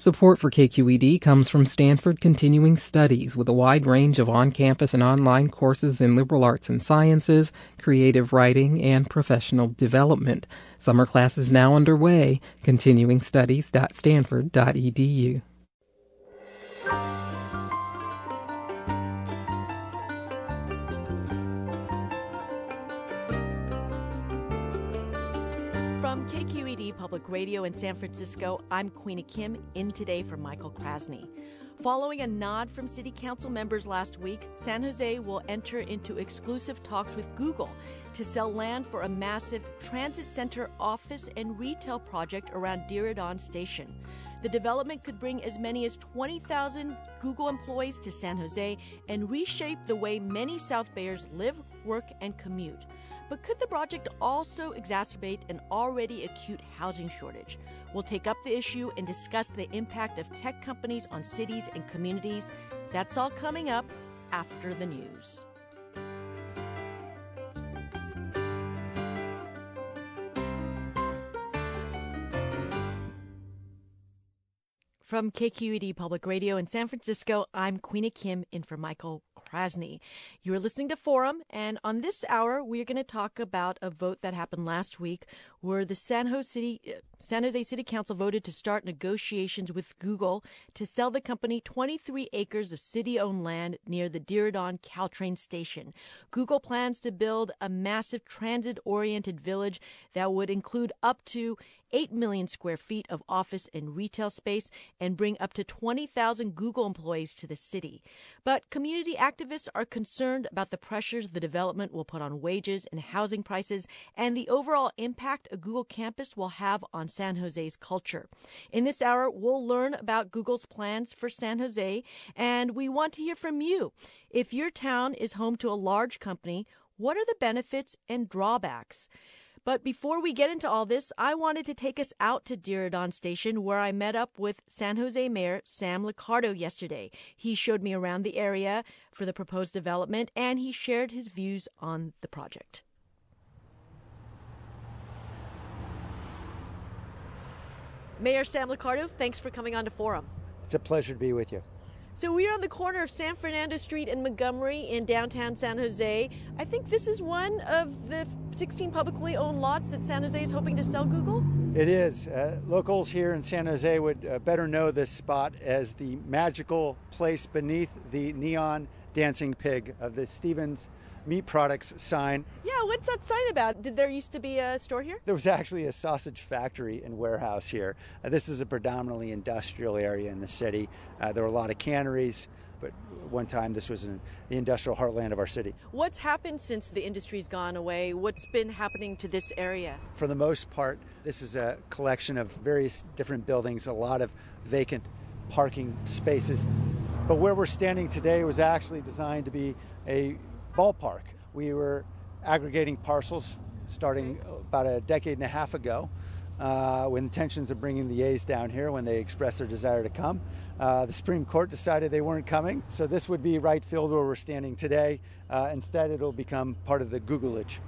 Support for KQED comes from Stanford Continuing Studies with a wide range of on-campus and online courses in liberal arts and sciences, creative writing, and professional development. Summer classes now underway. continuingstudies.stanford.edu. From KQED Public Radio in San Francisco, I'm Queena Kim, in today for Michael Krasny. Following a nod from City Council members last week, San Jose will enter into exclusive talks with Google to sell land for a massive transit center office and retail project around Diridon Station. The development could bring as many as 20,000 Google employees to San Jose and reshape the way many South Bayers live, work, and commute. But could the project also exacerbate an already acute housing shortage? We'll take up the issue and discuss the impact of tech companies on cities and communities. That's all coming up after the news. From KQED Public Radio in San Francisco, I'm Queena Kim, in for Michael Krasny. You're listening to Forum, and on this hour, we're going to talk about a vote that happened last week where the San Jose City Council voted to start negotiations with Google to sell the company 23 acres of city-owned land near the Diridon Caltrain station. Google plans to build a massive transit-oriented village that would include up to 8 million square feet of office and retail space and bring up to 20,000 Google employees to the city. But community activists are concerned about the pressures the development will put on wages and housing prices and the overall impact a Google campus will have on San Jose's culture. In this hour, we'll learn about Google's plans for San Jose, and we want to hear from you. If your town is home to a large company, what are the benefits and drawbacks? But before we get into all this, I wanted to take us out to Diridon Station, where I met up with San Jose Mayor Sam Liccardo yesterday. He showed me around the area for the proposed development, and he shared his views on the project. Mayor Sam Liccardo, thanks for coming on to Forum. It's a pleasure to be with you. So we are on the corner of San Fernando Street and Montgomery in downtown San Jose. I think this is one of the 16 publicly owned lots that San Jose is hoping to sell Google? It is. Locals here in San Jose would better know this spot as the magical place beneath the neon dancing pig of the Stevens Meat Products sign. Yeah, what's that sign about? Did there used to be a store here? There was actually a sausage factory and warehouse here. This is a predominantly industrial area in the city. There were a lot of canneries, but one time this was in the industrial heartland of our city. What's happened since the industry's gone away? What's been happening to this area? For the most part, this is a collection of various different buildings, a lot of vacant parking spaces. But where we're standing today was actually designed to be a ballpark. We were aggregating parcels starting about a decade and a half ago with intentions of bringing the A's down here when they expressed their desire to come. The Supreme Court decided they weren't coming, so this would be right field where we're standing today. Instead, it'll become part of the Googleage.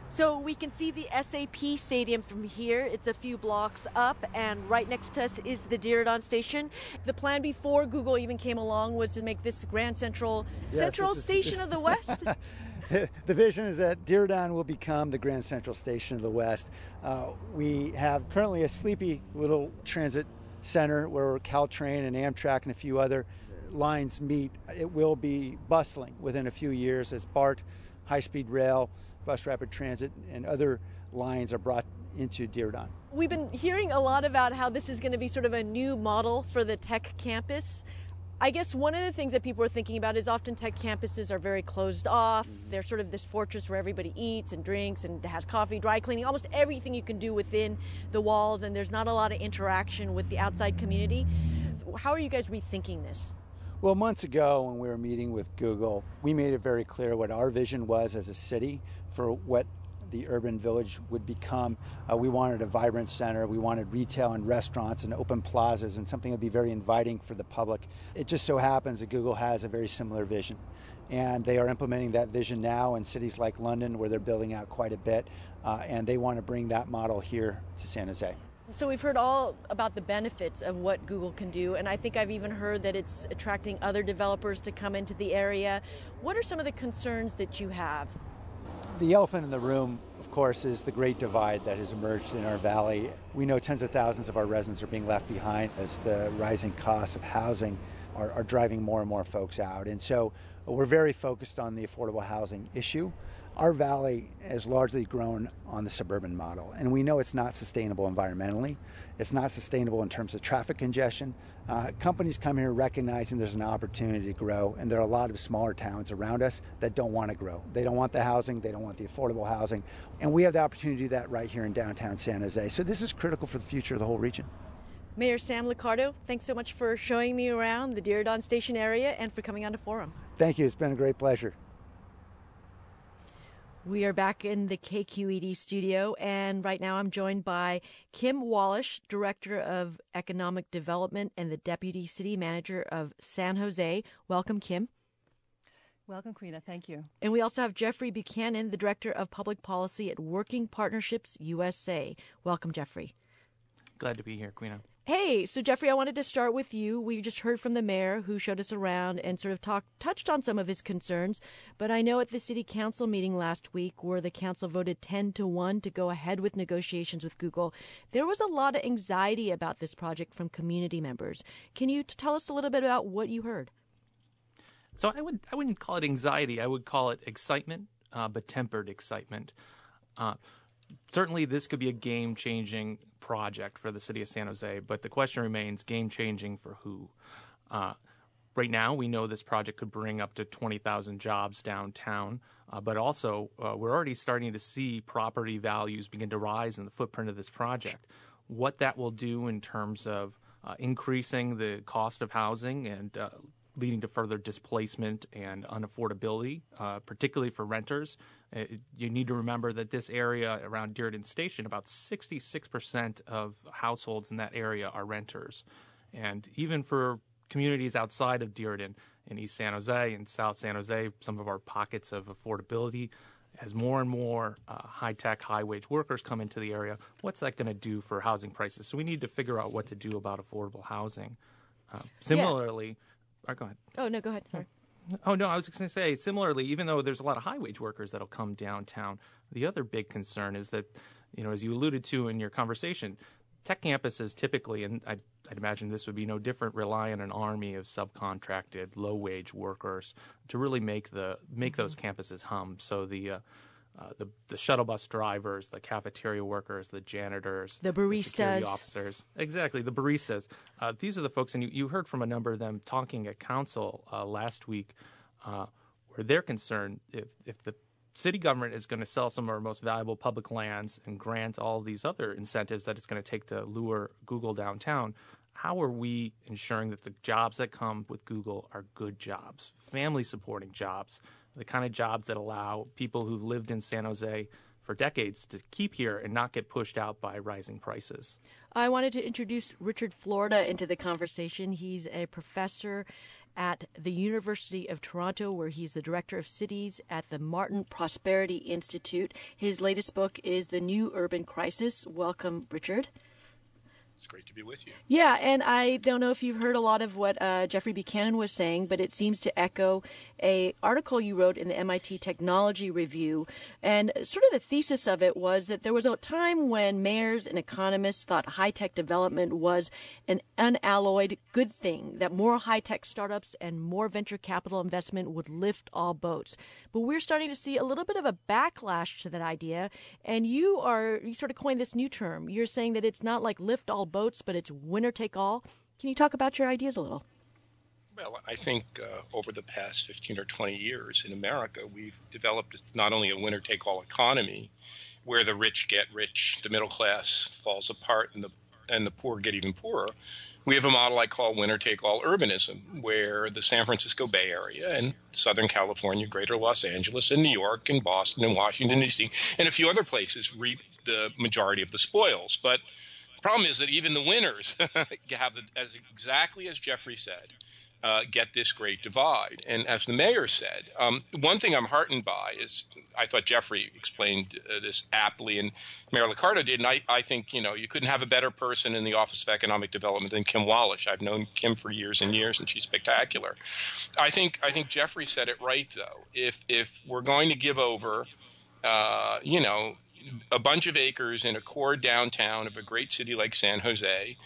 So we can see the SAP Stadium from here. It's a few blocks up, and right next to us is the Diridon Station. The plan before Google even came along was to make this Grand Central Station of the West. The vision is that Diridon will become the Grand Central Station of the West. We have currently a sleepy little transit center where Caltrain and Amtrak and a few other lines meet. It will be bustling within a few years as BART, high-speed rail, bus rapid transit, and other lines are brought into Diridon. We've been hearing a lot about how this is going to be sort of a new model for the tech campus. I guess one of the things that people are thinking about is often tech campuses are very closed off. They're sort of this fortress where everybody eats and drinks and has coffee, dry cleaning, almost everything you can do within the walls, and there's not a lot of interaction with the outside community. How are you guys rethinking this? Well, months ago when we were meeting with Google, we made it very clear what our vision was as a city for what the urban village would become. We wanted a vibrant center. We wanted retail and restaurants and open plazas and something that would be very inviting for the public. It just so happens that Google has a very similar vision. And they are implementing that vision now in cities like London, where they're building out quite a bit. And they want to bring that model here to San Jose. So we've heard all about the benefits of what Google can do, and I think I've even heard that it's attracting other developers to come into the area. What are some of the concerns that you have? The elephant in the room, of course, is the great divide that has emerged in our valley. We know tens of thousands of our residents are being left behind as the rising costs of housing are driving more and more folks out. And so we're very focused on the affordable housing issue. Our valley has largely grown on the suburban model, and we know it's not sustainable environmentally. It's not sustainable in terms of traffic congestion. Companies come here recognizing there's an opportunity to grow, and there are a lot of smaller towns around us that don't want to grow. They don't want the housing, they don't want the affordable housing, and we have the opportunity to do that right here in downtown San Jose. So this is critical for the future of the whole region. Mayor Sam Liccardo, thanks so much for showing me around the Diridon Station area and for coming on to Forum. Thank you. It's been a great pleasure. We are back in the KQED studio, and right now I'm joined by Kim Wallish, Director of Economic Development and the Deputy City Manager of San Jose. Welcome, Kim. Welcome, Quina. Thank you. And we also have Jeffrey Buchanan, the Director of Public Policy at Working Partnerships USA. Welcome, Jeffrey. Glad to be here, Quina. Hey, so Jeffrey, I wanted to start with you. We just heard from the mayor who showed us around and sort of touched on some of his concerns. But I know at the city council meeting last week where the council voted 10-1 to go ahead with negotiations with Google, there was a lot of anxiety about this project from community members. Can you tell us a little bit about what you heard? So I wouldn't call it anxiety. I would call it excitement, but tempered excitement. Certainly, this could be a game-changing project for the city of San Jose, but the question remains, game-changing for who? Right now, we know this project could bring up to 20,000 jobs downtown, but also we're already starting to see property values begin to rise in the footprint of this project. What that will do in terms of increasing the cost of housing and leading to further displacement and unaffordability, particularly for renters. You need to remember that this area around Diridon Station, about 66% of households in that area are renters. And even for communities outside of Diridon, in East San Jose and South San Jose, some of our pockets of affordability, as more and more high-tech, high-wage workers come into the area, what's that going to do for housing prices? So we need to figure out what to do about affordable housing. Similarly, go ahead. Oh, no, go ahead. Sorry. Oh, no, I was just going to say, similarly, even though there's a lot of high-wage workers that'll come downtown, the other big concern is that, as you alluded to in your conversation, tech campuses typically, and I'd imagine this would be no different, rely on an army of subcontracted, low-wage workers to really make those campuses hum. So the shuttle bus drivers, the cafeteria workers, the janitors, the baristas, the security officers. Exactly, the baristas. These are the folks, and you heard from a number of them talking at council last week, where they're concerned if the city government is going to sell some of our most valuable public lands and grant all these other incentives that it's going to take to lure Google downtown, how are we ensuring that the jobs that come with Google are good jobs, family-supporting jobs, the kind of jobs that allow people who've lived in San Jose for decades to keep here and not get pushed out by rising prices? I wanted to introduce Richard Florida into the conversation. He's a professor at the University of Toronto, where he's the director of cities at the Martin Prosperity Institute. His latest book is The New Urban Crisis. Welcome, Richard. It's great to be with you. Yeah, and I don't know if you've heard a lot of what Jeffrey Buchanan was saying, but it seems to echo an article you wrote in the MIT Technology Review. And sort of the thesis of it was that there was a time when mayors and economists thought high-tech development was an unalloyed good thing, that more high-tech startups and more venture capital investment would lift all boats. But we're starting to see a little bit of a backlash to that idea, and you sort of coined this new term. You're saying that it's not like lift all boats, but it's winner take all. Can you talk about your ideas a little? Well, I think over the past 15 or 20 years in America, we've developed not only a winner take all economy where the rich get rich, the middle class falls apart, and the poor get even poorer. We have a model I call winner take all urbanism, where the San Francisco Bay Area and Southern California, Greater Los Angeles, and New York, and Boston, and Washington, D.C., and a few other places reap the majority of the spoils. But problem is that even the winners have, exactly as Jeffrey said, get this great divide. And as the mayor said, one thing I'm heartened by is, I thought Jeffrey explained this aptly, and Mayor Liccardo did, and I think, you couldn't have a better person in the Office of Economic Development than Kim Wallish. I've known Kim for years and years, and she's spectacular. I think Jeffrey said it right, though. If we're going to give over, a bunch of acres in a core downtown of a great city like San Jose,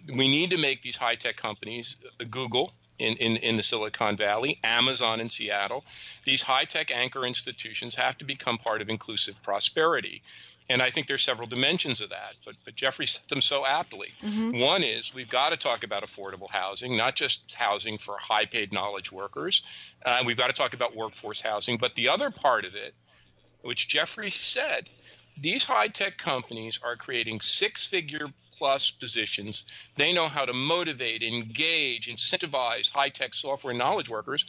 we need to make these high-tech companies, Google in the Silicon Valley, Amazon in Seattle, these high-tech anchor institutions have to become part of inclusive prosperity. And I think there's several dimensions of that, but Jeffrey said them so aptly. Mm-hmm. One is we've got to talk about affordable housing, not just housing for high-paid knowledge workers. We've got to talk about workforce housing. But the other part of it, which Jeffrey said, these high-tech companies are creating six-figure plus positions. They know how to motivate, engage, incentivize high-tech software and knowledge workers,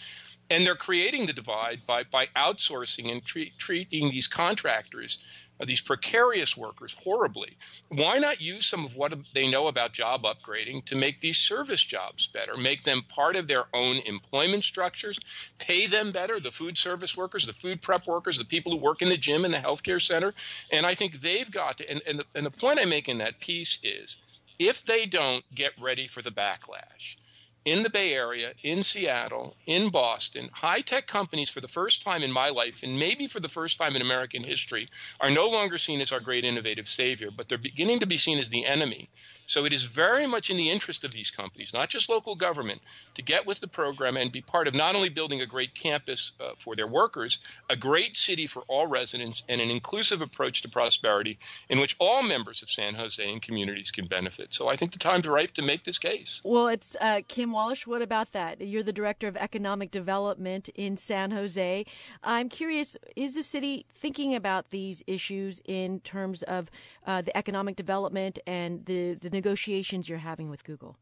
and they're creating the divide by outsourcing and treating these contractors, these precarious workers, horribly. Why not use some of what they know about job upgrading to make these service jobs better, make them part of their own employment structures, pay them better, the food service workers, the food prep workers, the people who work in the gym and the healthcare center? And I think they've got to, and the point I make in that piece is, if they don't get ready for the backlash, in the Bay Area, in Seattle, in Boston, high-tech companies for the first time in my life, and maybe for the first time in American history, are no longer seen as our great innovative savior, but they're beginning to be seen as the enemy. So it is very much in the interest of these companies, not just local government, to get with the program and be part of not only building a great campus for their workers, a great city for all residents, and an inclusive approach to prosperity in which all members of San Jose and communities can benefit. So I think the time's ripe to make this case. Well, it's Kim Wallish. What about that? You're the Director of Economic Development in San Jose. I'm curious, is the city thinking about these issues in terms of the economic development and the negotiations you're having with Google?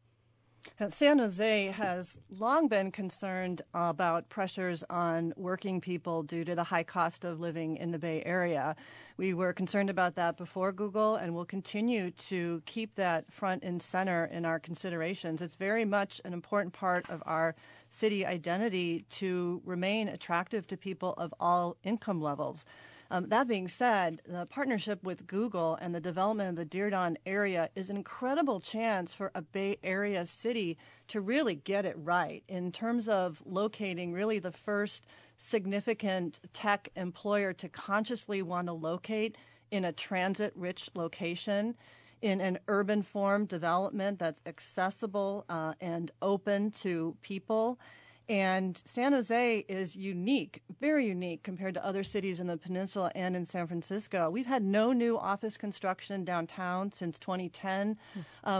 San Jose has long been concerned about pressures on working people due to the high cost of living in the Bay Area. We were concerned about that before Google, and we'll continue to keep that front and center in our considerations. It's very much an important part of our city identity to remain attractive to people of all income levels. That being said, the partnership with Google and the development of the Diridon area is an incredible chance for a Bay Area city to really get it right in terms of locating really the first significant tech employer to consciously want to locate in a transit-rich location, in an urban form development that's accessible and open to people. And San Jose is unique, very unique compared to other cities in the peninsula and in San Francisco. We've had no new office construction downtown since 2010.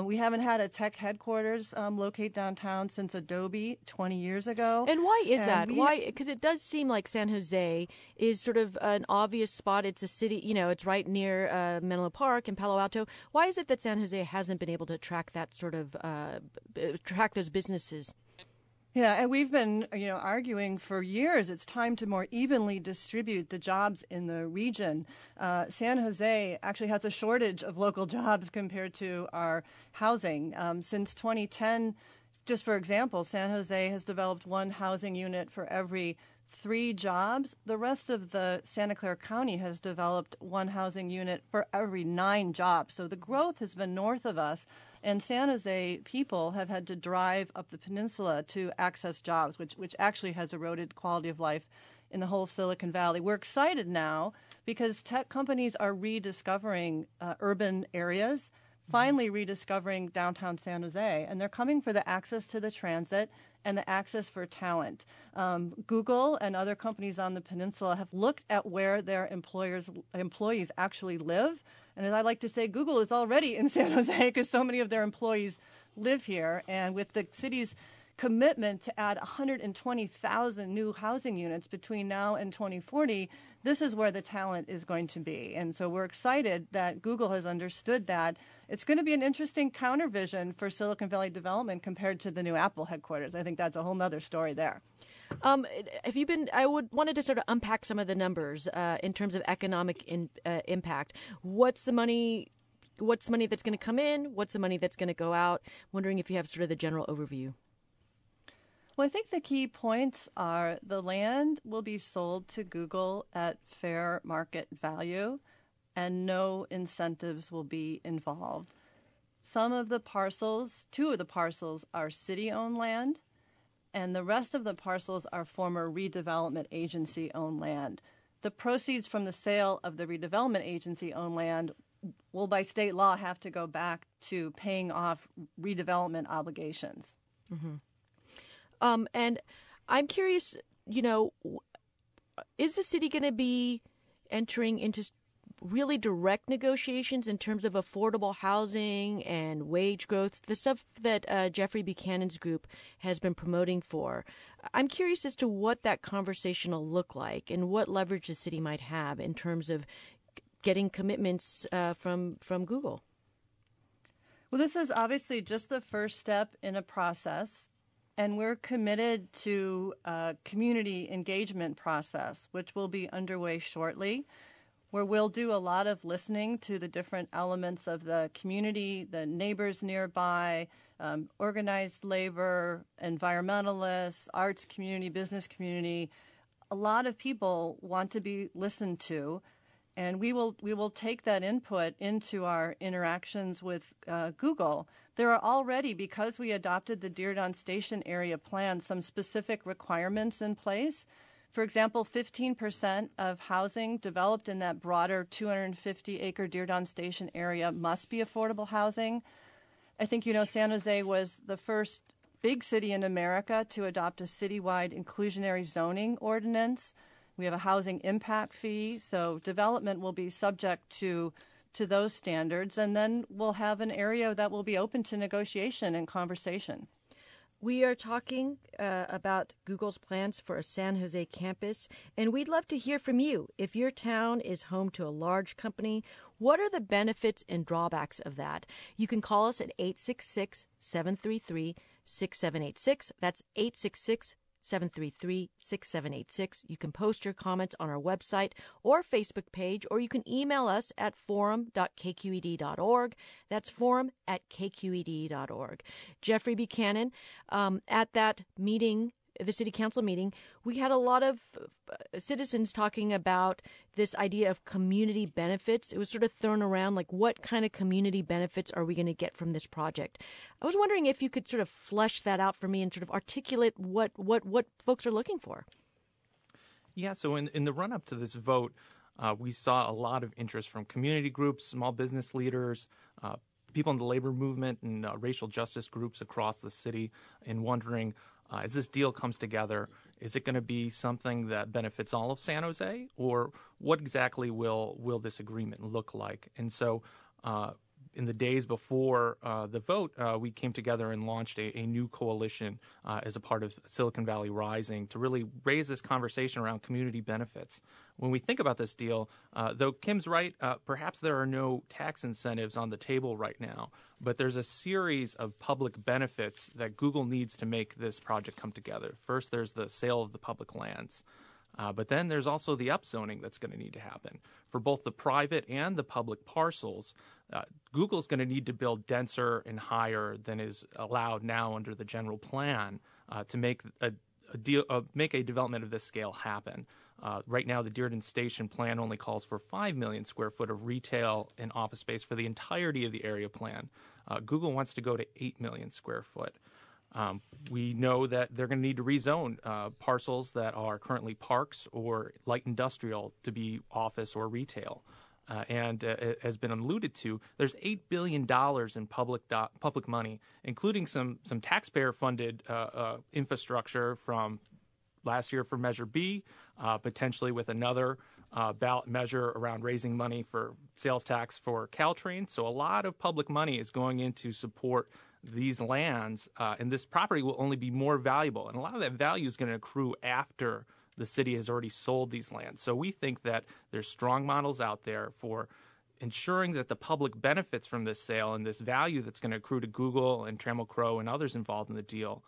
We haven't had a tech headquarters locate downtown since Adobe 20 years ago. And why is that? Why? Because it does seem like San Jose is sort of an obvious spot. It's a city, it's right near Menlo Park and Palo Alto. Why is it that San Jose hasn't been able to attract that sort of, attract those businesses? Yeah, and we've been, arguing for years it's time to more evenly distribute the jobs in the region. San Jose actually has a shortage of local jobs compared to our housing. Since 2010, just for example, San Jose has developed one housing unit for every 3 jobs. The rest of the Santa Clara County has developed one housing unit for every 9 jobs. So the growth has been north of us. And San Jose people have had to drive up the peninsula to access jobs, which actually has eroded quality of life in the whole Silicon Valley. We're excited now because tech companies are rediscovering urban areas, finally rediscovering downtown San Jose, and they're coming for the access to the transit and the access for talent. Google and other companies on the peninsula have looked at where their employees actually live. And as I like to say, Google is already in San Jose because so many of their employees live here. And with the city's commitment to add 120,000 new housing units between now and 2040, this is where the talent is going to be. And so we're excited that Google has understood that. It's going to be an interesting countervision for Silicon Valley development compared to the new Apple headquarters. I think that's a whole other story there. I wanted to sort of unpack some of the numbers in terms of economic impact. What's the money that's going to come in? What's the money that's going to go out? Wondering if you have sort of the general overview. Well, I think the key points are the land will be sold to Google at fair market value and no incentives will be involved. Some of the parcels, 2 of the parcels, are city-owned land, and the rest of the parcels are former redevelopment agency-owned land. The proceeds from the sale of the redevelopment agency-owned land will, by state law, have to go back to paying off redevelopment obligations. Mm-hmm. And I'm curious, is the city going to be entering into really direct negotiations in terms of affordable housing and wage growth, the stuff that Jeffrey Buchanan's group has been promoting for? I'm curious as to what that conversation will look like and what leverage the city might have in terms of getting commitments from Google. Well, this is obviously just the first step in a process. And we're committed to a community engagement process, which will be underway shortly, where we'll do a lot of listening to the different elements of the community, the neighbors nearby, organized labor, environmentalists, arts community, business community. A lot of people want to be listened to. And we will take that input into our interactions with Google. There are already, because we adopted the Diridon Station area plan, some specific requirements in place. For example, 15% of housing developed in that broader 250-acre Diridon Station area must be affordable housing. I think San Jose was the first big city in America to adopt a citywide inclusionary zoning ordinance. We have a housing impact fee, so development will be subject to those standards, and then we'll have an area that will be open to negotiation and conversation. We are talking about Google's plans for a San Jose campus, and we'd love to hear from you. If your town is home to a large company, what are the benefits and drawbacks of that? You can call us at 866-733-6786. That's 866-733-6786. You can post your comments on our website or Facebook page, or you can email us at forum.kqed.org. That's forum@kqed.org. Jeffrey Buchanan, at that meeting, the city council meeting, we had a lot of citizens talking about this idea of community benefits. It was sort of thrown around, like, what kind of community benefits are we going to get from this project? I was wondering if you could sort of flesh that out for me and sort of articulate what folks are looking for. Yeah, so in the run-up to this vote, we saw a lot of interest from community groups, small business leaders, people in the labor movement, and racial justice groups across the city, in wondering, as this deal comes together, is it going to be something that benefits all of San Jose, or what exactly will this agreement look like? And so in the days before the vote, we came together and launched a new coalition as a part of Silicon Valley Rising to really raise this conversation around community benefits. When we think about this deal, though Kim's right, perhaps there are no tax incentives on the table right now, but there's a series of public benefits that Google needs to make this project come together. First, there's the sale of the public lands. But then there's also the upzoning that's going to need to happen. For both the private and the public parcels, Google's going to need to build denser and higher than is allowed now under the general plan to make a development of this scale happen. Right now, the Diridon Station plan only calls for 5 million square foot of retail and office space for the entirety of the area plan. Google wants to go to 8 million square foot. We know that they're going to need to rezone parcels that are currently parks or light industrial to be office or retail. And has been alluded to, there's $8 billion in public money, including some taxpayer-funded infrastructure from last year for Measure B, potentially with another ballot measure around raising money for sales tax for Caltrain. So a lot of public money is going in to support these lands, and this property will only be more valuable. And a lot of that value is going to accrue after the city has already sold these lands. So we think that there's strong models out there for ensuring that the public benefits from this sale and this value that's going to accrue to Google and Trammell Crow and others involved in the deal.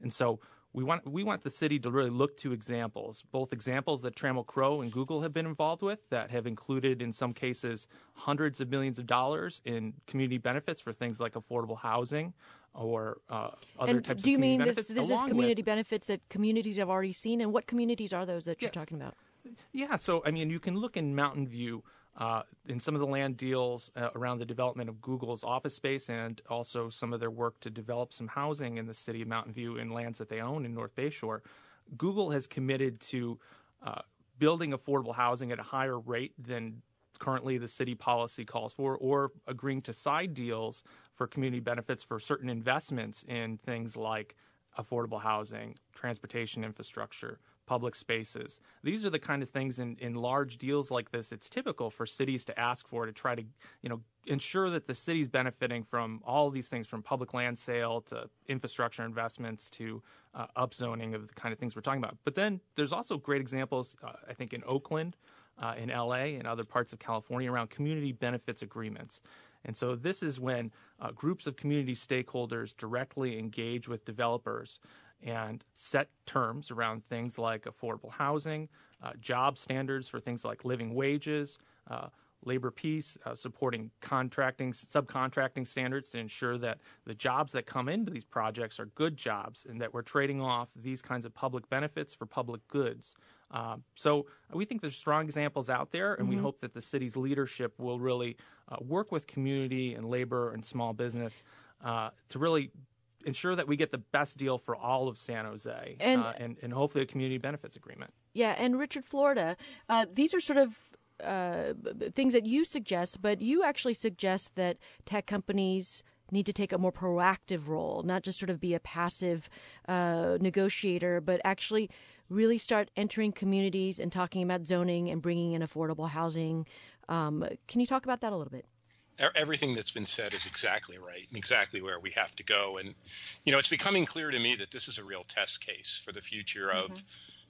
And so we want the city to really look to examples, both examples that Trammell Crow and Google have been involved with that have included, in some cases, hundreds of millions of dollars in community benefits for things like affordable housing, or other and types of do you community mean benefits. this is community benefits that communities have already seen? And what communities are those that you're talking about? Yeah, so I mean, you can look in Mountain View in some of the land deals around the development of Google's office space, and also some of their work to develop some housing in the city of Mountain View in lands that they own in North Bayshore. Google has committed to building affordable housing at a higher rate than currently the city policy calls for, or agreeing to side deals for community benefits for certain investments in things like affordable housing, transportation infrastructure, public spaces. These are the kind of things in large deals like this, it's typical for cities to ask for, to try to, ensure that the city's benefiting from all of these things, from public land sale to infrastructure investments to upzoning of the kind of things we're talking about. But then there's also great examples, I think, in Oakland, in LA, and other parts of California around community benefits agreements. And so this is when groups of community stakeholders directly engage with developers and set terms around things like affordable housing, job standards for things like living wages, labor peace, supporting subcontracting standards to ensure that the jobs that come into these projects are good jobs, and that we're trading off these kinds of public benefits for public goods. So we think there's strong examples out there, and we hope that the city's leadership will really work with community and labor and small business to really ensure that we get the best deal for all of San Jose, and hopefully a community benefits agreement. Yeah, and Richard, Florida, these are sort of things that you suggest, but you actually suggest that tech companies need to take a more proactive role, not just sort of be a passive negotiator, but actually really start entering communities and talking about zoning and bringing in affordable housing. Can you talk about that a little bit? Everything that's been said is exactly right and exactly where we have to go. And, it's becoming clear to me that this is a real test case for the future of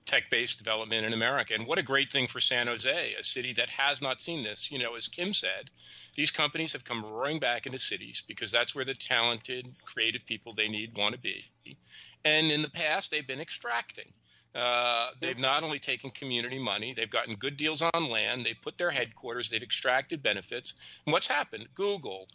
tech-based development in America. And what a great thing for San Jose, a city that has not seen this. As Kim said, these companies have come roaring back into cities because that's where the talented, creative people they need want to be. And in the past, they've been extracting. They've not only taken community money, they've gotten good deals on land, they've put their headquarters, they've extracted benefits. And what's happened? Google,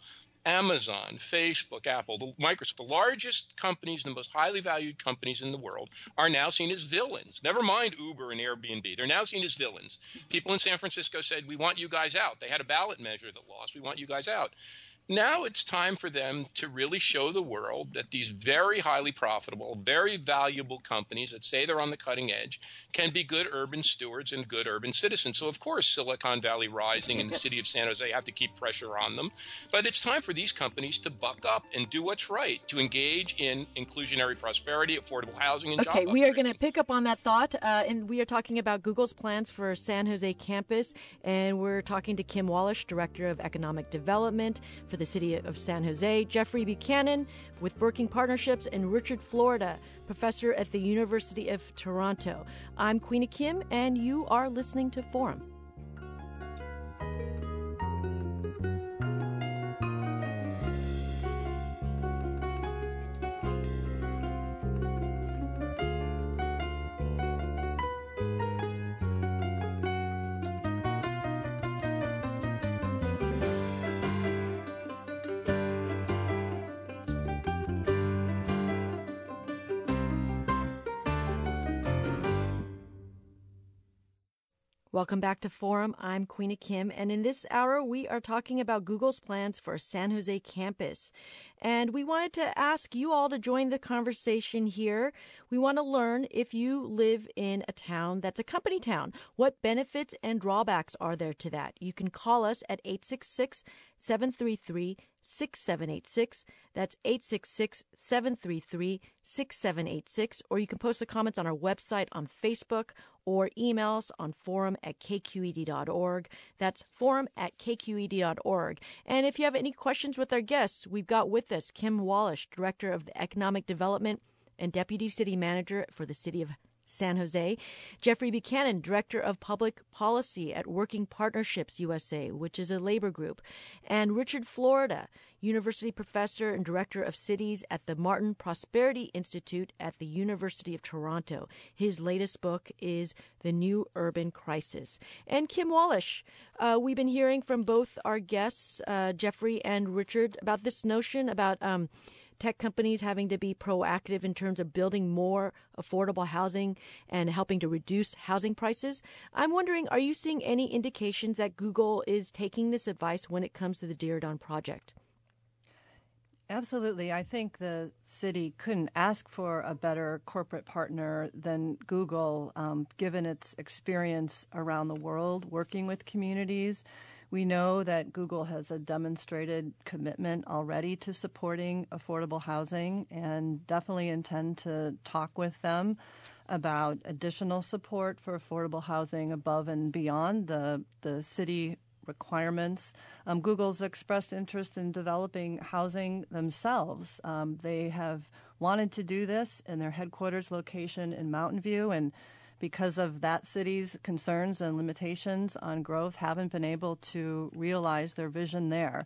Amazon, Facebook, Apple, Microsoft, the largest companies, the most highly valued companies in the world, are now seen as villains. Never mind Uber and Airbnb. They're now seen as villains. People in San Francisco said, we want you guys out. They had a ballot measure that lost. We want you guys out. Now it's time for them to really show the world that these very highly profitable, very valuable companies that say they're on the cutting edge can be good urban stewards and good urban citizens. So, of course, Silicon Valley Rising and the city of San Jose have to keep pressure on them. But it's time for these companies to buck up and do what's right, to engage in inclusionary prosperity, affordable housing, and job Okay, we are going to upgrading. pick up on that thought, and we are talking about Google's plans for San Jose campus, and we're talking to Kim Wallish, Director of Economic Development for the city of San Jose, Jeffrey Buchanan with Working Partnerships, and Richard Florida, professor at the University of Toronto. I'm Queena Kim, and you are listening to Forum. Welcome back to Forum. I'm Queena Kim, and in this hour, we are talking about Google's plans for San Jose campus. And we wanted to ask you all to join the conversation here. We want to learn, if you live in a town that's a company town, what benefits and drawbacks are there to that? You can call us at 866-733-6786. That's 866-733-6786. Or you can post the comments on our website on Facebook, or email us on forum@kqed.org. That's forum@kqed.org. And if you have any questions with our guests, we've got with us Kim Wallish, Director of the Economic Development and Deputy City Manager for the City of San Jose, Jeffrey Buchanan, Director of Public Policy at Working Partnerships USA, which is a labor group, and Richard Florida, University Professor and Director of Cities at the Martin Prosperity Institute at the University of Toronto. His latest book is The New Urban Crisis. And Kim Wallish, we've been hearing from both our guests, Jeffrey and Richard, about this notion about tech companies having to be proactive in terms of building more affordable housing and helping to reduce housing prices. I'm wondering, are you seeing any indications that Google is taking this advice when it comes to the Diridon project? Absolutely. I think the city couldn't ask for a better corporate partner than Google, given its experience around the world working with communities. We know that Google has a demonstrated commitment already to supporting affordable housing and definitely intend to talk with them about additional support for affordable housing above and beyond the city requirements. Google's expressed interest in developing housing themselves. They have wanted to do this in their headquarters location in Mountain View, and because of that city's concerns and limitations on growth, haven't been able to realize their vision there.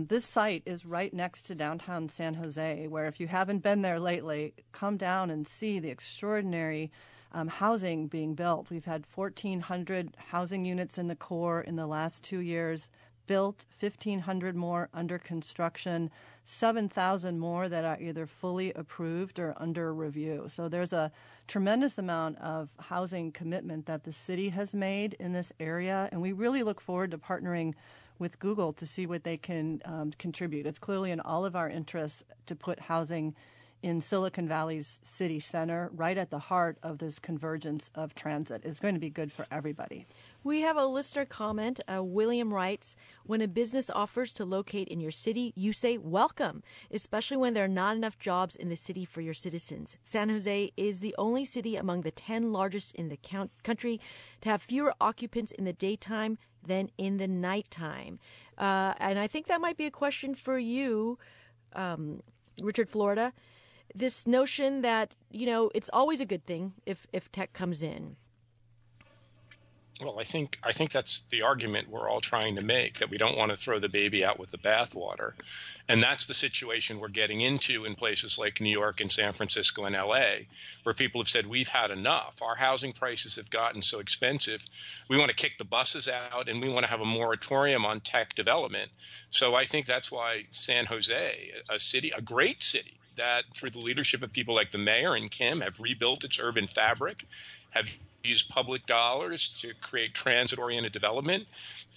This site is right next to downtown San Jose, where if you haven't been there lately, come down and see the extraordinary housing being built. We've had 1,400 housing units in the core in the last 2 years built, 1,500 more under construction, 7,000 more that are either fully approved or under review. So there's a tremendous amount of housing commitment that the city has made in this area, and we really look forward to partnering with Google to see what they can contribute. It's clearly in all of our interests to put housing in Silicon Valley's city center, right at the heart of this convergence of transit. It's going to be good for everybody. We have a listener comment. William writes, when a business offers to locate in your city, you say welcome, especially when there are not enough jobs in the city for your citizens. San Jose is the only city among the 10 largest in the country to have fewer occupants in the daytime than in the nighttime. And I think that might be a question for you, Richard Florida. This notion that, it's always a good thing if tech comes in. Well, I think that's the argument we're all trying to make, that we don't want to throw the baby out with the bathwater. And that's the situation we're getting into in places like New York and San Francisco and LA, where people have said, we've had enough. Our housing prices have gotten so expensive. We want to kick the buses out, and we want to have a moratorium on tech development. So I think that's why San Jose, a great city, that through the leadership of people like the mayor and Kim have rebuilt its urban fabric, have used public dollars to create transit-oriented development.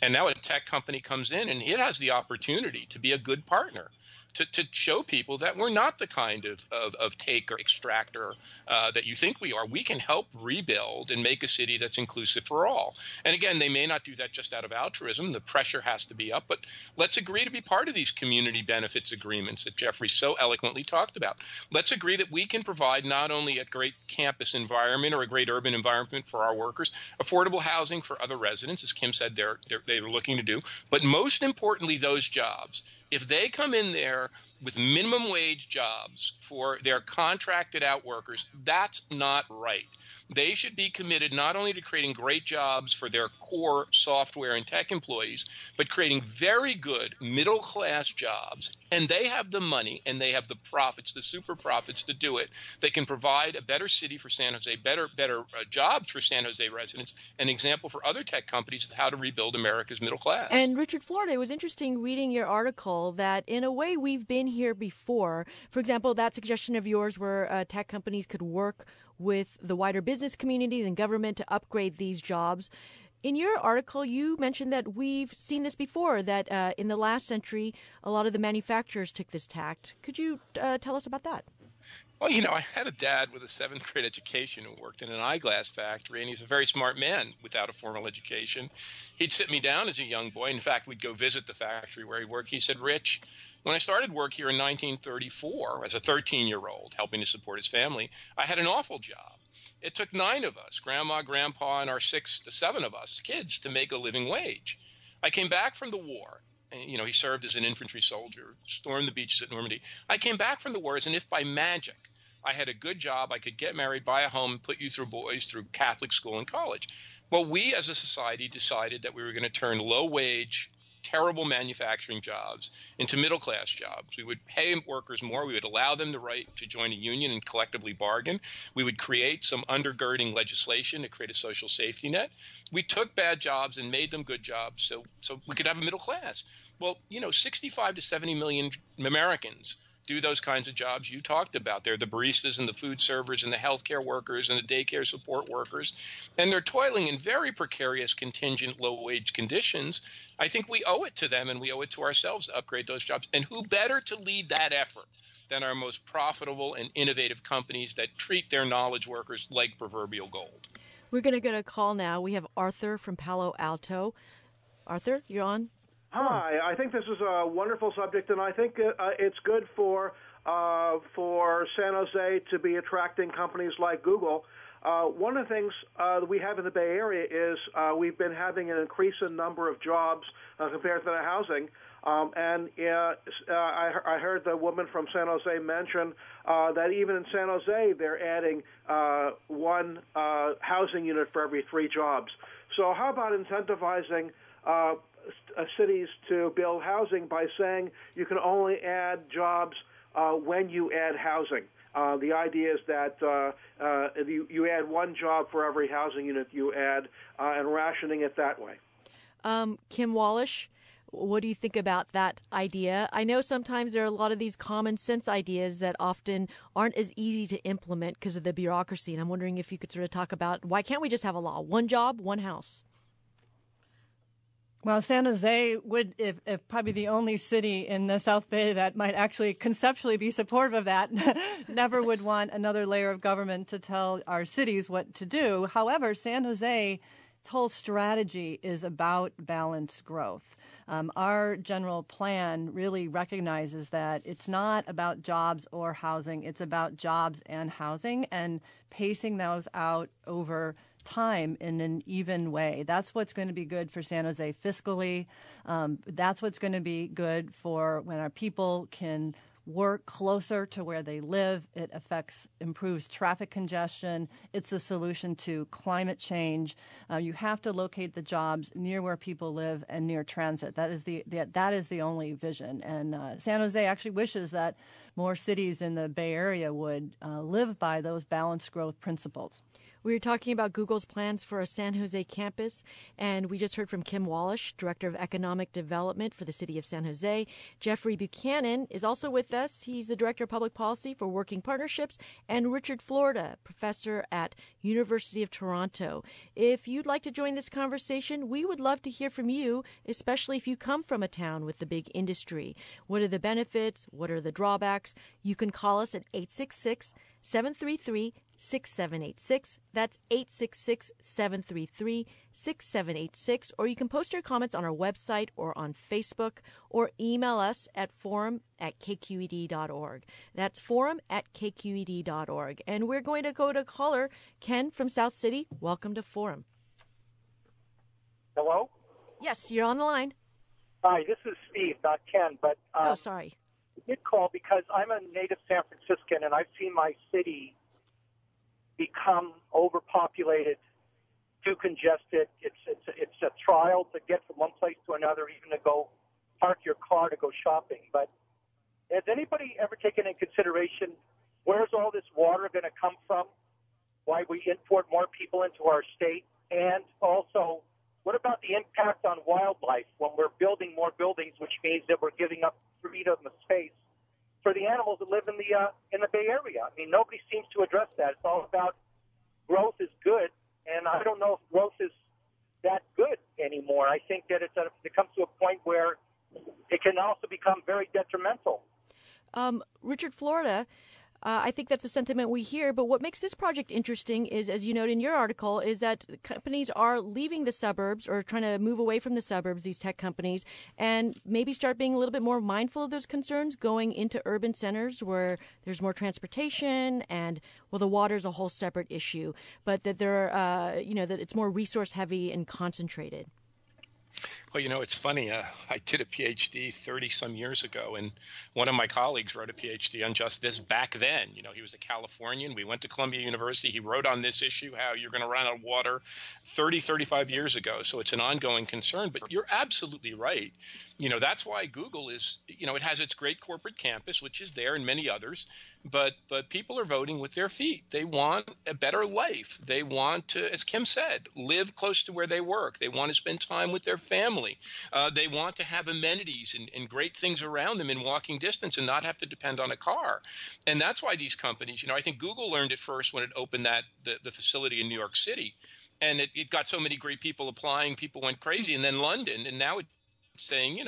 And now a tech company comes in and it has the opportunity to be a good partner, to show people that we're not the kind of taker, extractor that you think we are. We can help rebuild and make a city that's inclusive for all. And again, they may not do that just out of altruism. The pressure has to be up. But let's agree to be part of these community benefits agreements that Jeffrey so eloquently talked about. Let's agree that we can provide not only a great campus environment or a great urban environment for our workers, affordable housing for other residents, as Kim said they're looking to do, but most importantly, those jobs. If they come in there with minimum wage jobs for their contracted out workers, that's not right. They should be committed not only to creating great jobs for their core software and tech employees, but creating very good middle class jobs. And they have the money and they have the profits, the super profits to do it. They can provide a better city for San Jose, better jobs for San Jose residents, an example for other tech companies of how to rebuild America's middle class. And Richard Florida, it was interesting reading your article that in a way we've been here before. For example, that suggestion of yours where tech companies could work with the wider business community and government to upgrade these jobs. In your article, you mentioned that we've seen this before, that in the last century, a lot of the manufacturers took this tact. Could you tell us about that? Well, I had a dad with a 7th grade education who worked in an eyeglass factory, and he's a very smart man without a formal education. He'd sit me down as a young boy. In fact, we'd go visit the factory where he worked. He said, Rich, when I started work here in 1934 as a 13-year-old, helping to support his family, I had an awful job. It took 9 of us, grandma, grandpa, and our 6 to 7 of us kids to make a living wage. I came back from the war. He served as an infantry soldier, stormed the beaches at Normandy. I came back from the war as if by magic. I had a good job. I could get married, buy a home, put you boys through Catholic school and college. Well, we as a society decided that we were going to turn low-wage, terrible manufacturing jobs into middle-class jobs. We would pay workers more. We would allow them the right to join a union and collectively bargain. We would create some undergirding legislation to create a social safety net. We took bad jobs and made them good jobs so we could have a middle class. Well, 65 to 70 million Americans do those kinds of jobs you talked about. They're the baristas and the food servers and the healthcare workers and the daycare support workers, and they're toiling in very precarious, contingent, low-wage conditions. I think we owe it to them and we owe it to ourselves to upgrade those jobs. And who better to lead that effort than our most profitable and innovative companies that treat their knowledge workers like proverbial gold? We're going to get a call now. We have Arthur from Palo Alto. Arthur, you're on. Hi, I think this is a wonderful subject, and I think it's good for San Jose to be attracting companies like Google. One of the things that we have in the Bay Area is we've been having an increase in number of jobs compared to the housing. I heard the woman from San Jose mention that even in San Jose they're adding one housing unit for every 3 jobs. So how about incentivizing cities to build housing by saying you can only add jobs when you add housing? The idea is that you add 1 job for every housing unit you add, and rationing it that way. Kim Wallish, what do you think about that idea? I know sometimes there are a lot of these common sense ideas that often aren't as easy to implement because of the bureaucracy, and I'm wondering if you could sort of talk about why can't we just have a law, 1 job, 1 house? Well, San Jose would, if probably the only city in the South Bay that might actually conceptually be supportive of that, never would want another layer of government to tell our cities what to do. However, San Jose's whole strategy is about balanced growth. Our general plan really recognizes that it's not about jobs or housing. It's about jobs and housing and pacing those out over time in an even way. That's what's going to be good for San Jose fiscally. That's what's going to be good for when our people can work closer to where they live. It improves traffic congestion. It's a solution to climate change. You have to locate the jobs near where people live and near transit. That is the only vision. And San Jose actually wishes that more cities in the Bay Area would live by those balanced growth principles. We were talking about Google's plans for a San Jose campus, and we just heard from Kim Wallish, Director of Economic Development for the City of San Jose. Jeffrey Buchanan is also with us. He's the Director of Public Policy for Working Partnerships, and Richard Florida, Professor at University of Toronto. If you'd like to join this conversation, we would love to hear from you, especially if you come from a town with the big industry. What are the benefits? What are the drawbacks? You can call us at 866-733-6786. That's 866-733-6786. Or you can post your comments on our website or on Facebook, or email us at forum@kqed.org. That's forum@kqed.org. And we're going to go to caller Ken from South City. Welcome to Forum. Hello? Yes, you're on the line. Hi, this is Steve, not Ken. But oh, sorry. I did call because I'm a native San Franciscan, and I've seen my city become overpopulated, too congested. It's a trial to get from one place to another, even to go park your car to go shopping. But has anybody ever taken into consideration where's all this water going to come from? Why we import more people into our state? And also, what about the impact on wildlife when we're building more buildings, which means that we're giving up freedom of space for the animals that live in the Bay Area? I mean, nobody seems to address that. It's all about growth is good, and I don't know if growth is that good anymore. I think that it comes to a point where it can also become very detrimental. Richard Florida, I think that's a sentiment we hear, but what makes this project interesting is, as you note in your article, is that companies are leaving the suburbs or trying to move away from the suburbs, these tech companies, and maybe start being a little bit more mindful of those concerns, going into urban centers where there's more transportation and, well, the water's a whole separate issue, but that there are, that it's more resource heavy and concentrated. Well, it's funny. I did a PhD 30-some years ago, and one of my colleagues wrote a PhD on just this back then. He was a Californian. We went to Columbia University. He wrote on this issue, how you're going to run out of water 35 years ago. So it's an ongoing concern. But you're absolutely right. That's why Google is, it has its great corporate campus, which is there, and many others. but people are voting with their feet. They want a better life. They want to, as Kim said, live close to where they work. They want to spend time with their family. They want to have amenities and great things around them in walking distance and not have to depend on a car. And that's why these companies, I think Google learned it first when it opened the facility in New York City. And it got so many great people applying, people went crazy. And then London, and now it's saying,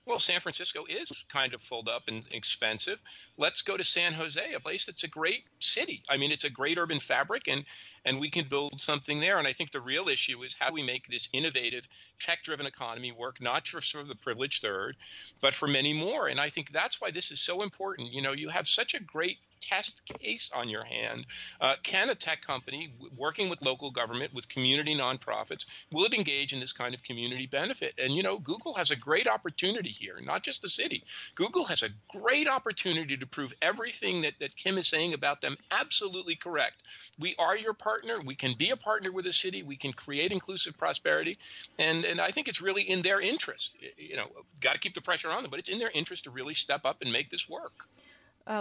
well, San Francisco is kind of filled up and expensive. Let's go to San Jose, a place that's a great city. I mean, it's a great urban fabric, and we can build something there. And I think the real issue is how do we make this innovative, tech-driven economy work, not just for the privileged third, but for many more. And I think that's why this is so important. You have such a great test case on your hand. Can a tech company working with local government, with community nonprofits, will it engage in this kind of community benefit? And, Google has a great opportunity here, not just the city. Google has a great opportunity to prove everything that Kim is saying about them absolutely correct. We are your partner. We can be a partner with the city. We can create inclusive prosperity. And I think it's really in their interest. Got to keep the pressure on them, but it's in their interest to really step up and make this work.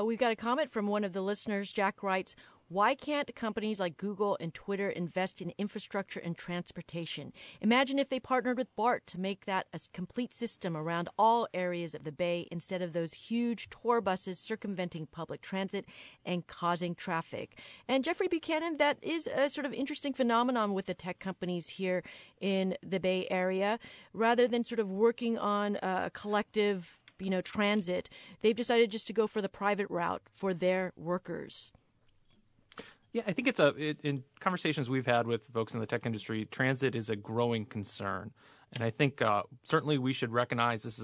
We've got a comment from one of the listeners. Jack writes, why can't companies like Google and Twitter invest in infrastructure and transportation? Imagine if they partnered with BART to make that a complete system around all areas of the Bay instead of those huge tour buses circumventing public transit and causing traffic. And Jeffrey Buchanan, that is a sort of interesting phenomenon with the tech companies here in the Bay Area. Rather than sort of working on a collective transit, they've decided just to go for the private route for their workers. Yeah, I think in conversations we've had with folks in the tech industry, transit is a growing concern. And I think certainly we should recognize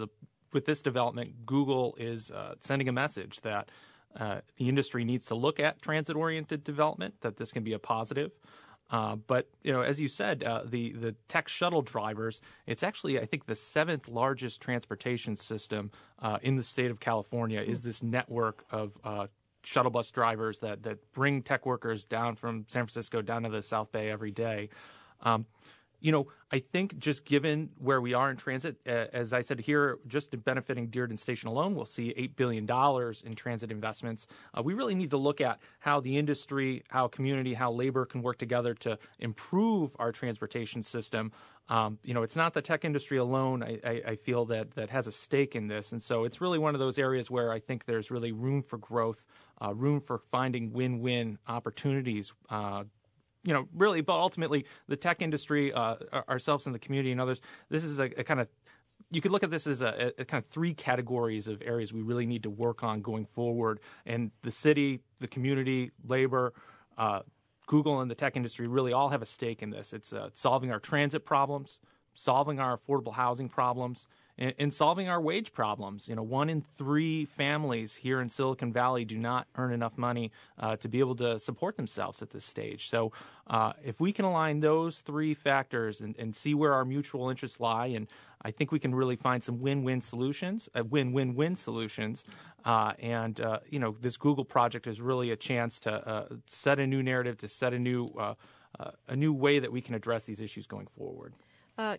with this development, Google is sending a message that the industry needs to look at transit-oriented development, that this can be a positive. But, as you said, the tech shuttle drivers, it's actually, I think, the 7th largest transportation system in the state of California is this network of shuttle bus drivers that bring tech workers down from San Francisco down to the South Bay every day. I think just given where we are in transit, as I said here, just benefiting Dearden Station alone, we'll see $8 billion in transit investments. We really need to look at how the industry, how community, how labor can work together to improve our transportation system. It's not the tech industry alone, I feel, that has a stake in this. And so it's really one of those areas where I think there's really room for growth, room for finding win-win opportunities. Really, but ultimately, the tech industry, ourselves in the community and others, this is a kind of, you could look at this as a kind of 3 categories of areas we really need to work on going forward. And the city, the community, labor, Google and the tech industry really all have a stake in this. It's solving our transit problems, solving our affordable housing problems, and solving our wage problems. 1 in 3 families here in Silicon Valley do not earn enough money to be able to support themselves at this stage. So if we can align those 3 factors and see where our mutual interests lie, and I think we can really find some win-win solutions, win-win-win solutions. This Google project is really a chance to set a new narrative, to set a new way that we can address these issues going forward.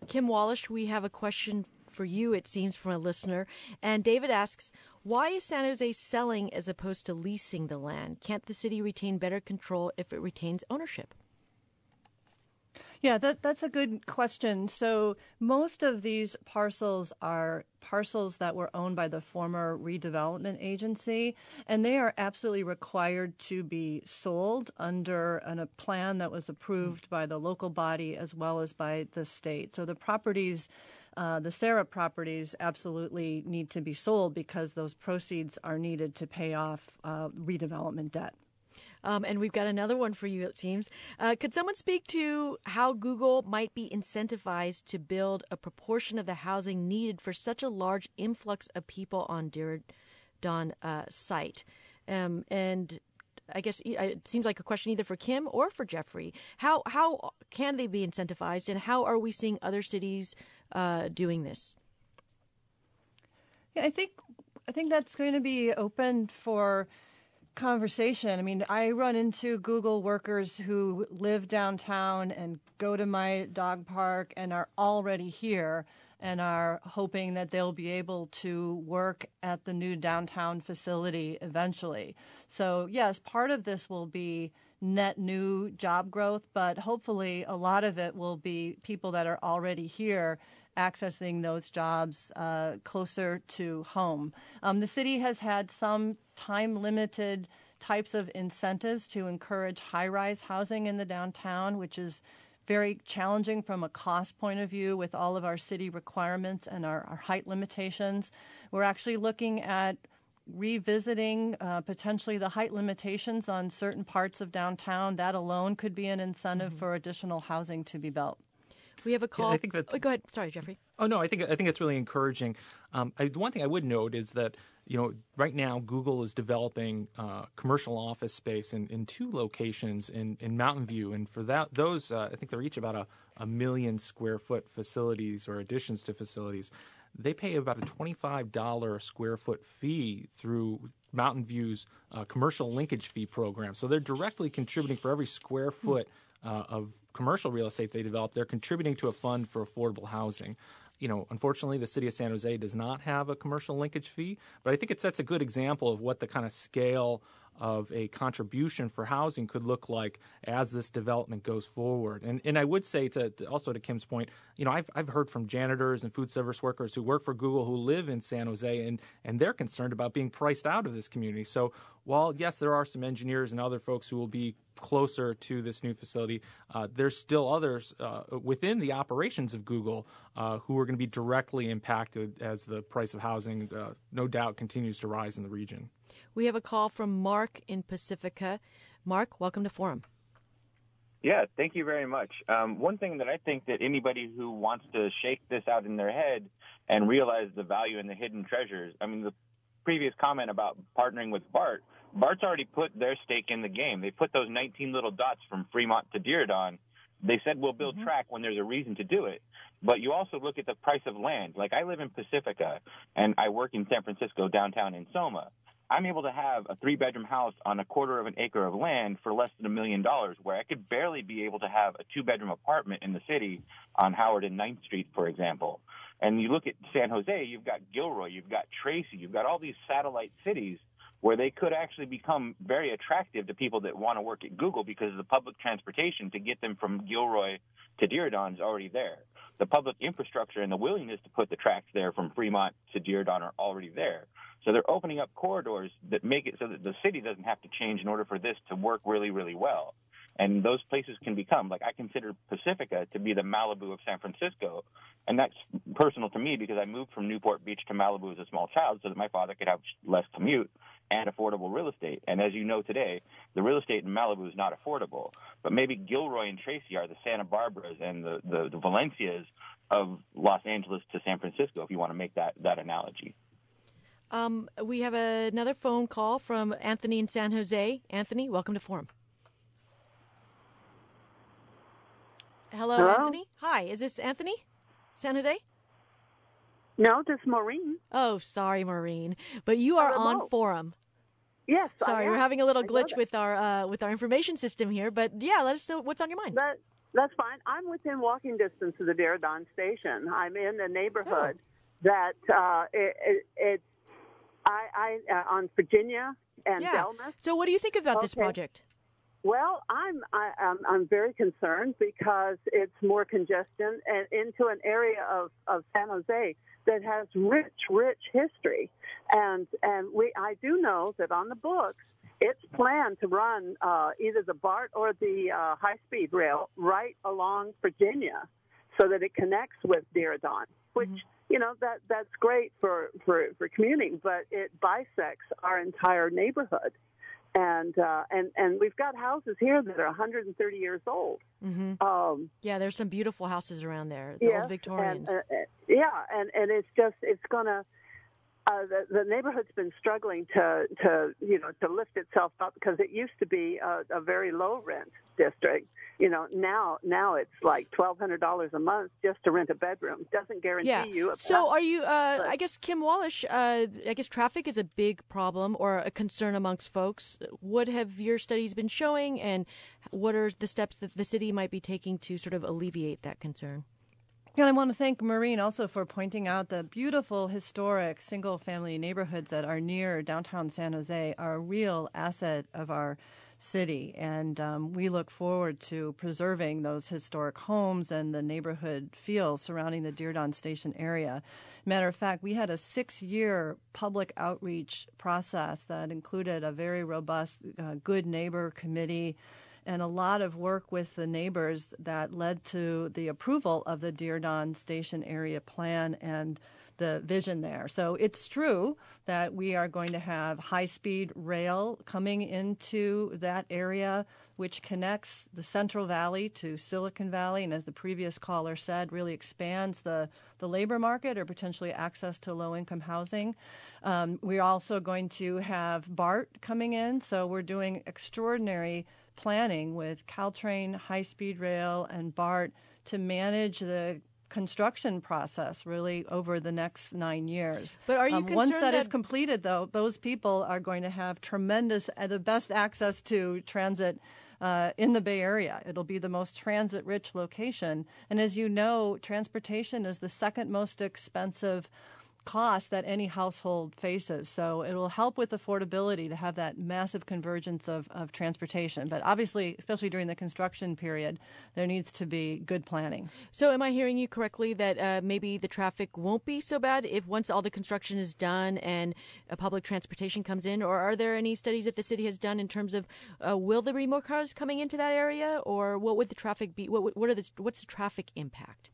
Kim Wallish, we have a question for you, it seems, from a listener. And David asks, why is San Jose selling as opposed to leasing the land? Can't the city retain better control if it retains ownership? Yeah, that's a good question. So most of these parcels are parcels that were owned by the former redevelopment agency, and they are absolutely required to be sold under a plan that was approved by the local body as well as by the state. So the properties, the Sarah properties, absolutely need to be sold because those proceeds are needed to pay off redevelopment debt. And we've got another one for you, it seems. Could someone speak to how Google might be incentivized to build a proportion of the housing needed for such a large influx of people on Dearden site? And I guess it seems like a question either for Kim or for Jeffrey. How can they be incentivized, and how are we seeing other cities doing this? Yeah, I think that's going to be open for conversation. I mean, I run into Google workers who live downtown and go to my dog park and are already here. and are hoping that they'll be able to work at the new downtown facility eventually. So, yes, part of this will be net new job growth, but hopefully a lot of it will be people that are already here accessing those jobs closer to home. The city has had some time-limited types of incentives to encourage high-rise housing in the downtown, which is very challenging from a cost point of view with all of our city requirements and our height limitations. We're actually looking at revisiting potentially the height limitations on certain parts of downtown. That alone could be an incentive for additional housing to be built. We have a call. Yeah, I think that's... Oh, go ahead. Sorry, Jeffrey. Oh no, I think it's really encouraging. The one thing I would note is that right now Google is developing commercial office space in two locations in Mountain View, and for those I think they're each about a million square foot facilities or additions to facilities. They pay about a $25 a square foot fee through Mountain View's commercial linkage fee program. So they're directly contributing for every square foot of commercial real estate they develop. They're contributing to a fund for affordable housing. Unfortunately, the city of San Jose does not have a commercial linkage fee, but I think it sets a good example of what the kind of scale of a contribution for housing could look like as this development goes forward. And I would say also to Kim's point, I've heard from janitors and food service workers who work for Google who live in San Jose, and they're concerned about being priced out of this community. So while, yes, there are some engineers and other folks who will be closer to this new facility, there's still others within the operations of Google who are going to be directly impacted as the price of housing, no doubt, continues to rise in the region. We have a call from Mark in Pacifica. Mark, welcome to Forum. Yeah, thank you very much. One thing that I think that anybody who wants to shake this out in their head and realize the value in the hidden treasures, the previous comment about partnering with BART's already put their stake in the game. They put those 19 little dots from Fremont to Diridon. They said we'll build track when there's a reason to do it. But you also look at the price of land. Like, I live in Pacifica, and I work in San Francisco, downtown in Soma. I'm able to have a 3-bedroom house on a quarter of an acre of land for less than $1 million, where I could barely be able to have a 2-bedroom apartment in the city on Howard and 9th Street, for example. And you look at San Jose, you've got Gilroy, you've got Tracy, you've got all these satellite cities where they could actually become very attractive to people that want to work at Google because the public transportation to get them from Gilroy to Diridon is already there. The public infrastructure and the willingness to put the tracks there from Fremont to Diridon are already there. So they're opening up corridors that make it so that the city doesn't have to change in order for this to work really, really well. And those places can become, like, I consider Pacifica to be the Malibu of San Francisco. And that's personal to me because I moved from Newport Beach to Malibu as a small child so that my father could have less commute and affordable real estate. And as you know today, the real estate in Malibu is not affordable. But maybe Gilroy and Tracy are the Santa Barbaras and the Valencias of Los Angeles to San Francisco, if you want to make that analogy. We have another phone call from Anthony in San Jose. Anthony, welcome to Forum. Hello, Anthony. Hi, is this Anthony? San Jose? No, this is Maureen. Oh, sorry, Maureen. But you are on Forum. Yes. Sorry, we're having a little glitch with our information system here. But yeah, let us know what's on your mind. That's fine. I'm within walking distance of the Diridon station. I'm in a neighborhood that on Virginia and Delmas. So what do you think about this project? Well, I'm very concerned because it's more congestion and into an area of San Jose that has rich history, and I do know that on the books it's planned to run either the BART or the high-speed rail right along Virginia, so that it connects with Diridon, which that's great for commuting, but it bisects our entire neighborhood. And we've got houses here that are 130 years old. Mm-hmm. There's some beautiful houses around there, the old Victorians. And it's gonna. The neighborhood's been struggling to lift itself up because it used to be a very low rent district. Now it's like $1,200 a month just to rent a bedroom. Doesn't guarantee you. So are you? I guess Kim Wallish. I guess traffic is a big problem or a concern amongst folks. What have your studies been showing, and what are the steps that the city might be taking to sort of alleviate that concern? And I want to thank Maureen also for pointing out the beautiful historic single-family neighborhoods that are near downtown San Jose are a real asset of our city. And we look forward to preserving those historic homes and the neighborhood feel surrounding the Diridon Station area. Matter of fact, we had a 6-year public outreach process that included a very robust Good Neighbor Committee and a lot of work with the neighbors that led to the approval of the Diridon Station area plan and the vision there. So it's true that we are going to have high-speed rail coming into that area, which connects the Central Valley to Silicon Valley, and as the previous caller said, really expands the labor market or potentially access to low-income housing. We're also going to have BART coming in, so we're doing extraordinary planning with Caltrain, high-speed rail, and BART to manage the construction process really over the next 9 years. But are you concerned once that is completed, though, those people are going to have tremendous, the best access to transit in the Bay Area. It'll be the most transit-rich location. And as you know, transportation is the second most expensive cost that any household faces. So it will help with affordability to have that massive convergence of transportation. But obviously, especially during the construction period, there needs to be good planning. So am I hearing you correctly that maybe the traffic won't be so bad if once all the construction is done and public transportation comes in? Or are there any studies that the city has done in terms of will there be more cars coming into that area? Or what would the traffic be? What's the traffic impact?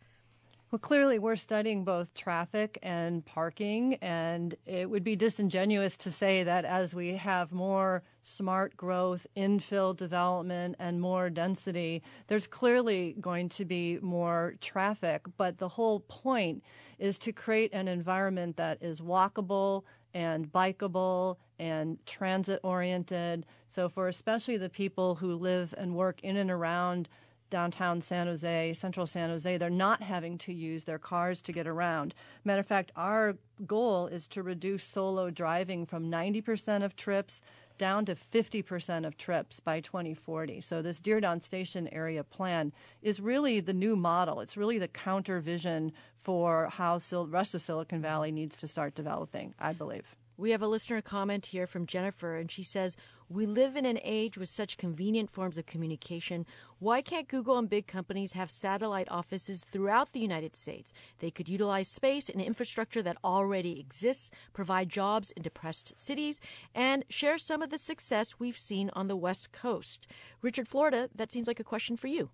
Well, clearly we're studying both traffic and parking, and it would be disingenuous to say that as we have more smart growth, infill development, and more density, there's clearly going to be more traffic. But the whole point is to create an environment that is walkable and bikeable and transit-oriented. So for especially the people who live and work in and around downtown San Jose, central San Jose, they're not having to use their cars to get around. Matter of fact, our goal is to reduce solo driving from 90% of trips down to 50% of trips by 2040. So this Diridon Station area plan is really the new model. It's really the counter vision for how the rest of Silicon Valley needs to start developing, I believe. We have a listener comment here from Jennifer, and she says, we live in an age with such convenient forms of communication. Why can't Google and big companies have satellite offices throughout the United States? They could utilize space and infrastructure that already exists, provide jobs in depressed cities, and share some of the success we've seen on the West Coast. Richard Florida, that seems like a question for you.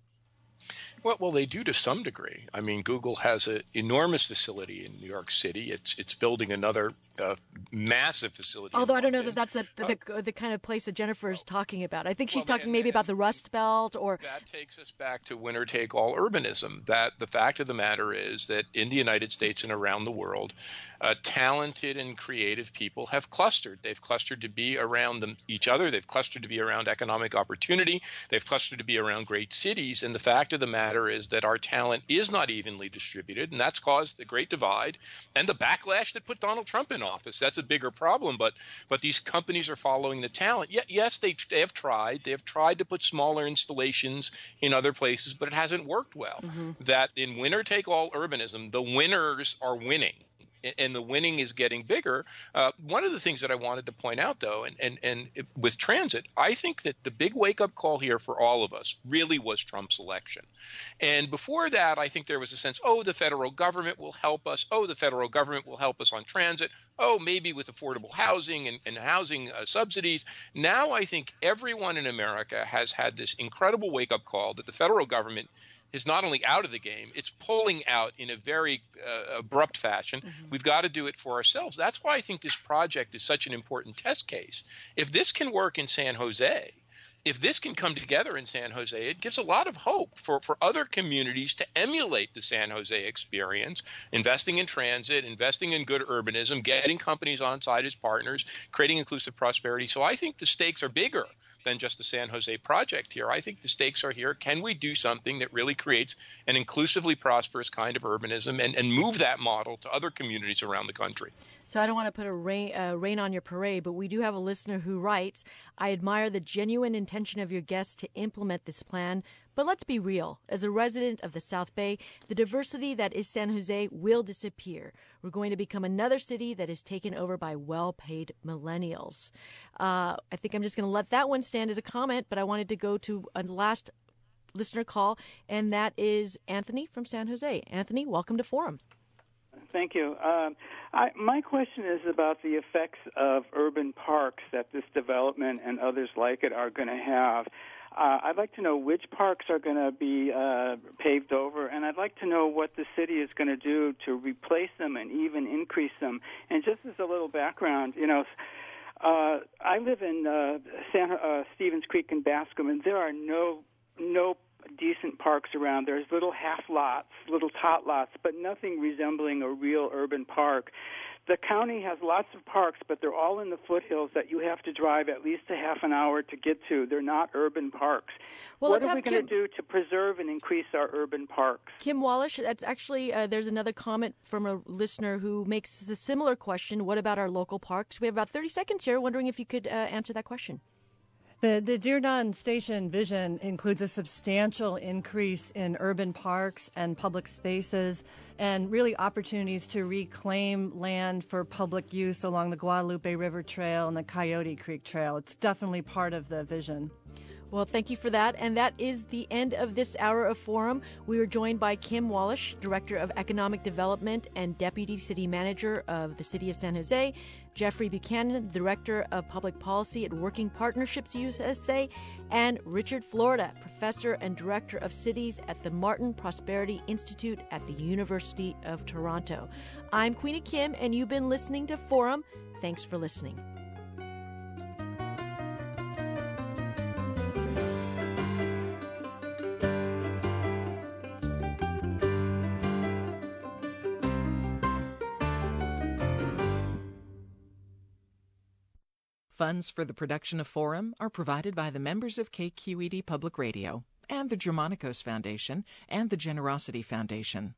Well, they do to some degree. I mean, Google has an enormous facility in New York City. It's building another massive facility. Although I don't know that that's the kind of place that Jennifer is talking about. I think she's talking maybe about the Rust Belt or... That takes us back to winner-take-all urbanism. That the fact of the matter is that in the United States and around the world, talented and creative people have clustered. They've clustered to be around each other. They've clustered to be around economic opportunity. They've clustered to be around great cities. And the fact of the matter is that our talent is not evenly distributed, and that's caused the Great Divide and the backlash that put Donald Trump in office. That's a bigger problem, but these companies are following the talent. Yes, they have tried. They have tried to put smaller installations in other places, but it hasn't worked well. Mm-hmm. That in winner-take-all urbanism, the winners are winning. And the winning is getting bigger. One of the things that I wanted to point out, though, and with transit, I think that the big wake-up call here for all of us really was Trump's election. And before that, I think there was a sense, the federal government will help us. The federal government will help us on transit. Maybe with affordable housing and housing subsidies. Now I think everyone in America has had this incredible wake-up call that the federal government is not only out of the game, it's pulling out in a very abrupt fashion. Mm-hmm. We've got to do it for ourselves. That's why I think this project is such an important test case. If this can work in San Jose, if this can come together in San Jose, it gives a lot of hope for other communities to emulate the San Jose experience, investing in transit, investing in good urbanism, getting companies on side as partners, creating inclusive prosperity. So I think the stakes are bigger than just the San Jose project here. I think the stakes are here. Can we do something that really creates an inclusively prosperous kind of urbanism and move that model to other communities around the country? So I don't want to put a rain on your parade, but we do have a listener who writes, I admire the genuine intention of your guests to implement this plan, but let's be real. As a resident of the South Bay, the diversity that is San Jose will disappear. We're going to become another city that is taken over by well-paid millennials. I think I'm just going to let that one stand as a comment, but I wanted to go to a last listener call, and that is Anthony from San Jose. Anthony, welcome to Forum. Thank you. My question is about the effects of urban parks that this development and others like it are going to have. I'd like to know which parks are going to be paved over, and I'd like to know what the city is going to do to replace them and even increase them. And just as a little background, I live in Stevens Creek in Bascom, and there are no decent parks around. There's little half lots, little tot lots, but nothing resembling a real urban park. The county has lots of parks, but they're all in the foothills that you have to drive at least a half an hour to get to. They're not urban parks. Well, what are we going to do to preserve and increase our urban parks? Kim Wallish, that's actually, there's another comment from a listener who makes a similar question. What about our local parks? We have about 30 seconds here, wondering if you could answer that question. The Diridon Station vision includes a substantial increase in urban parks and public spaces and really opportunities to reclaim land for public use along the Guadalupe River Trail and the Coyote Creek Trail. It's definitely part of the vision. Well, thank you for that. And that is the end of this hour of Forum. We were joined by Kim Wallish, Director of Economic Development and Deputy City Manager of the City of San Jose, Jeffrey Buchanan, Director of Public Policy at Working Partnerships USA, and Richard Florida, Professor and Director of Cities at the Martin Prosperity Institute at the University of Toronto. I'm Queenie Kim, and you've been listening to Forum. Thanks for listening. Funds for the production of Forum are provided by the members of KQED Public Radio and the Germanicos Foundation and the Generosity Foundation.